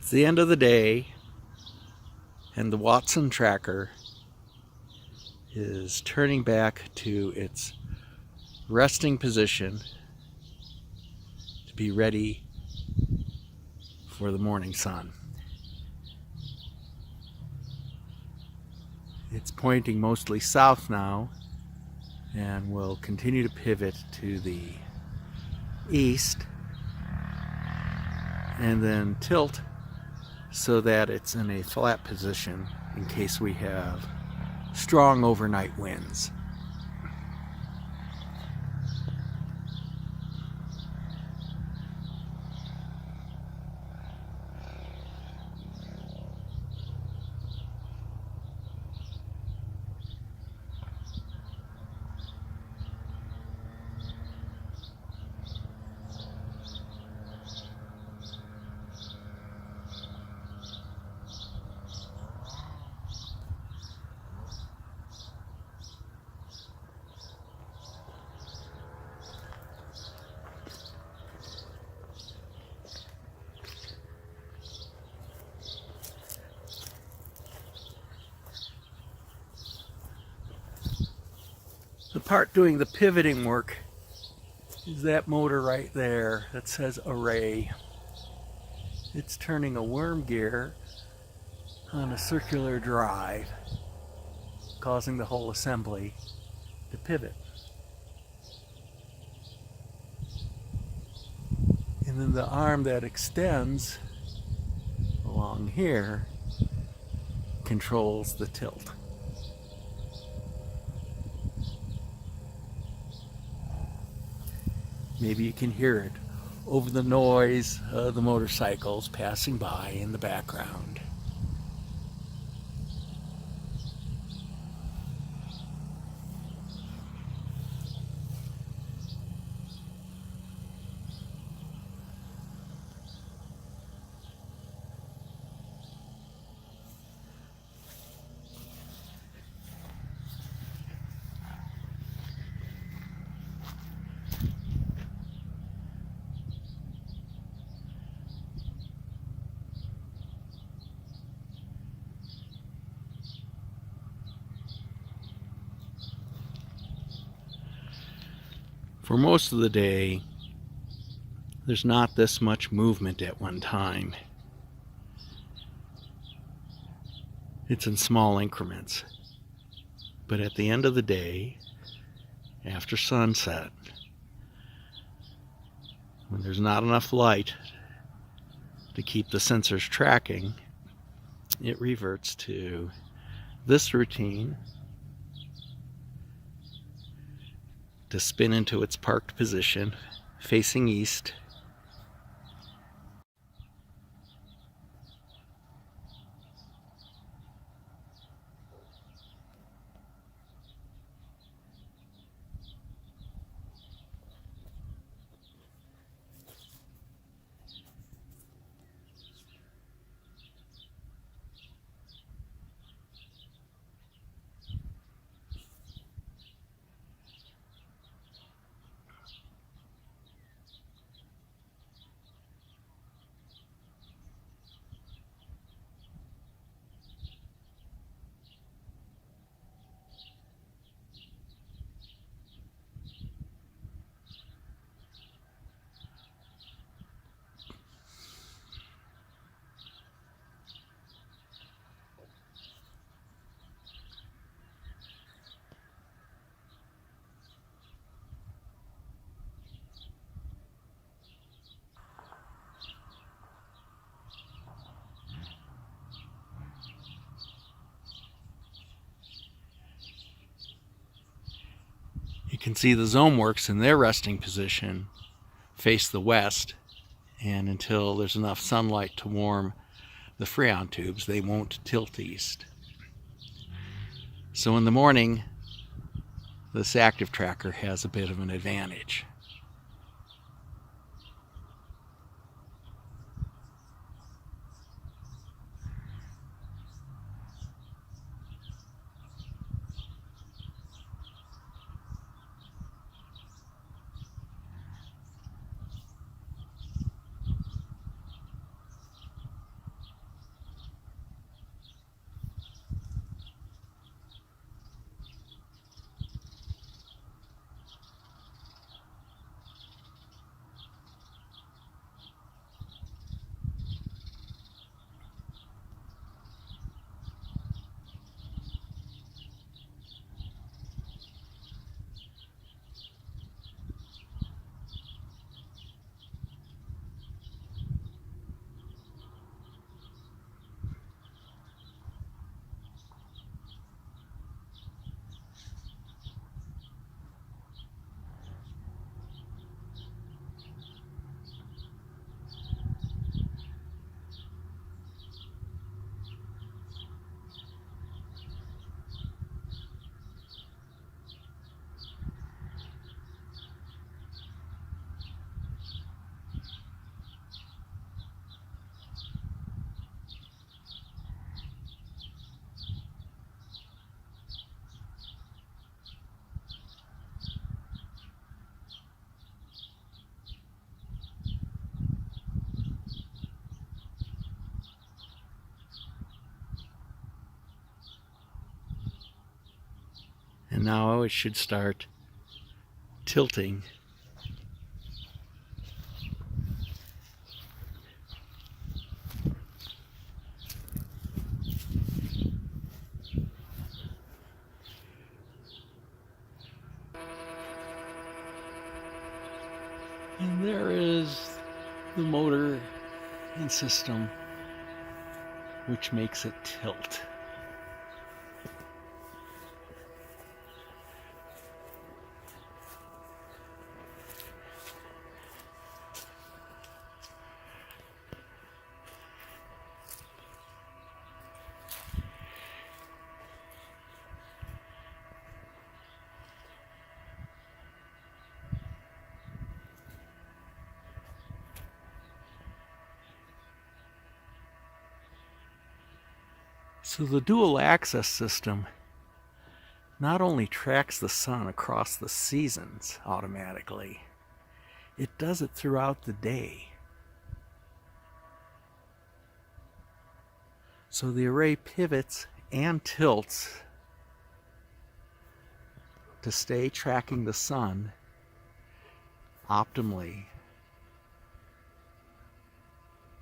It's the end of the day, and the Wattsun Tracker is turning back to its resting position to be ready for the morning sun. It's pointing mostly south now and will continue to pivot to the east and then tilt so that it's in a flat position in case we have strong overnight winds. The part doing the pivoting work is that motor right there that says array. It's turning a worm gear on a circular drive, causing the whole assembly to pivot. And then the arm that extends along here controls the tilt. Maybe you can hear it over the noise of the motorcycles passing by in the background. For most of the day, there's not this much movement at one time. It's in small increments. But at the end of the day, after sunset, when there's not enough light to keep the sensors tracking, it reverts to this routine to spin into its parked position facing east. You can see the Zone Works in their resting position face the west, and until there's enough sunlight to warm the Freon tubes, they won't tilt east. So in the morning, this active tracker has a bit of an advantage. And now it should start tilting. And there is the motor and system, which makes it tilt. So the dual axis system not only tracks the sun across the seasons automatically, it does it throughout the day. So the array pivots and tilts to stay tracking the sun optimally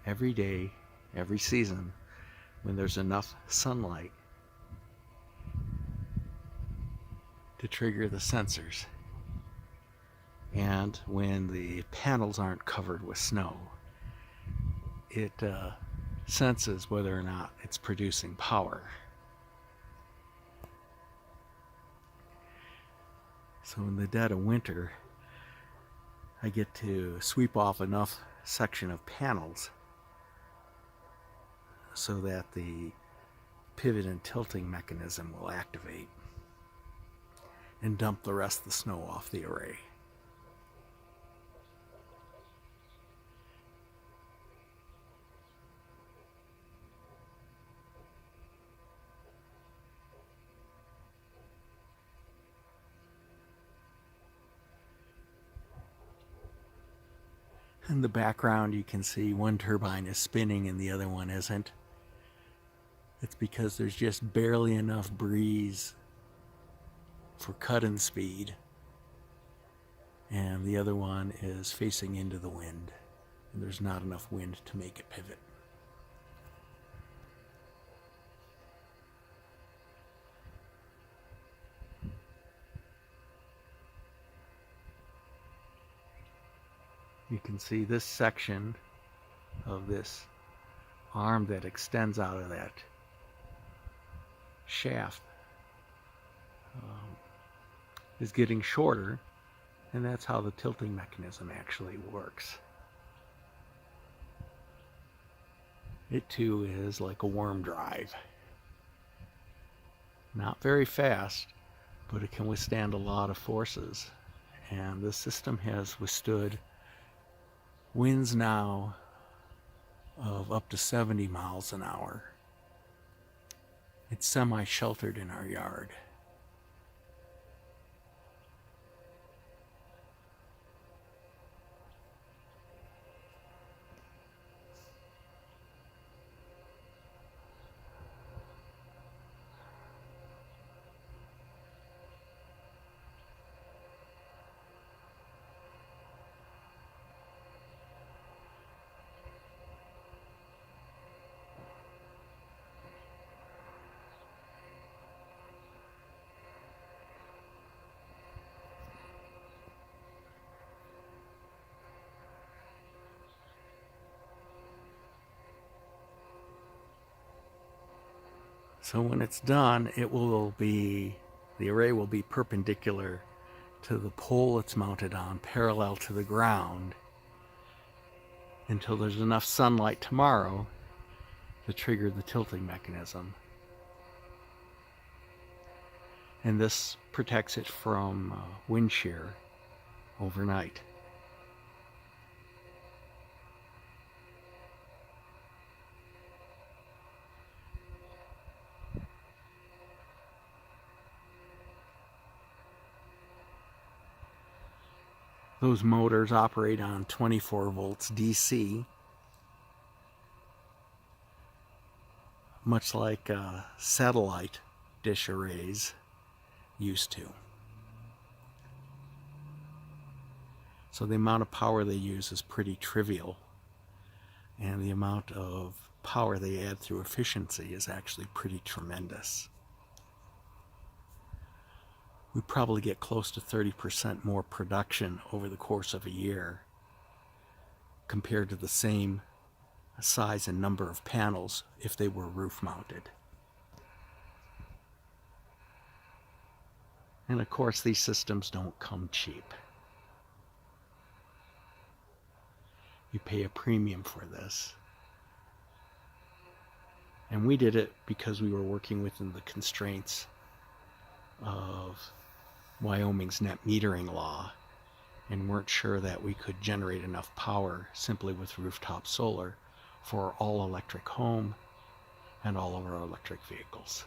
every day, every season, when there's enough sunlight to trigger the sensors, and when the panels aren't covered with snow. It senses whether or not it's producing power. So in the dead of winter, I get to sweep off enough section of panels so that the pivot and tilting mechanism will activate and dump the rest of the snow off the array. In the background you can see one turbine is spinning and the other one isn't. It's because there's just barely enough breeze for cut-in speed, and the other one is facing into the wind, and there's not enough wind to make it pivot. You can see this section of this arm that extends out of that shaft is getting shorter, and that's how the tilting mechanism actually works. It too is like a worm drive. Not very fast, but it can withstand a lot of forces, and this system has withstood winds now of up to 70 miles an hour. It's semi-sheltered in our yard. So when it's done, the array will be perpendicular to the pole it's mounted on, parallel to the ground, until there's enough sunlight tomorrow to trigger the tilting mechanism. And this protects it from wind shear overnight. Those motors operate on 24 volts DC, much like satellite dish arrays used to. So the amount of power they use is pretty trivial, and the amount of power they add through efficiency is actually pretty tremendous. We probably get close to 30% more production over the course of a year compared to the same size and number of panels if they were roof mounted. And of course, these systems don't come cheap. You pay a premium for this. And we did it because we were working within the constraints of Wyoming's net metering law and weren't sure that we could generate enough power simply with rooftop solar for our all-electric home and all of our electric vehicles.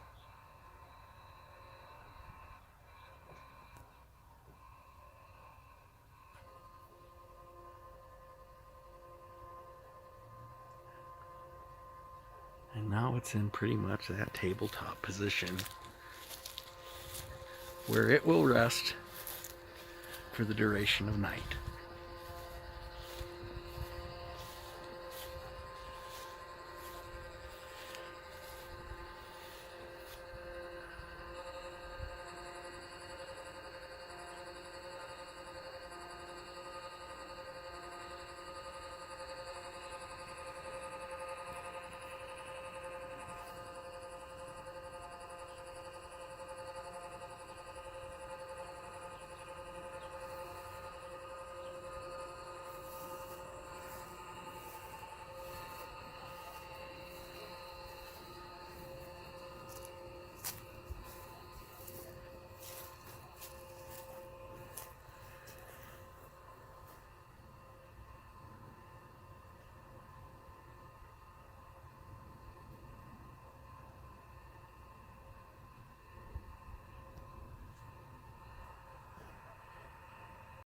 And now it's in pretty much that tabletop position where it will rest for the duration of night.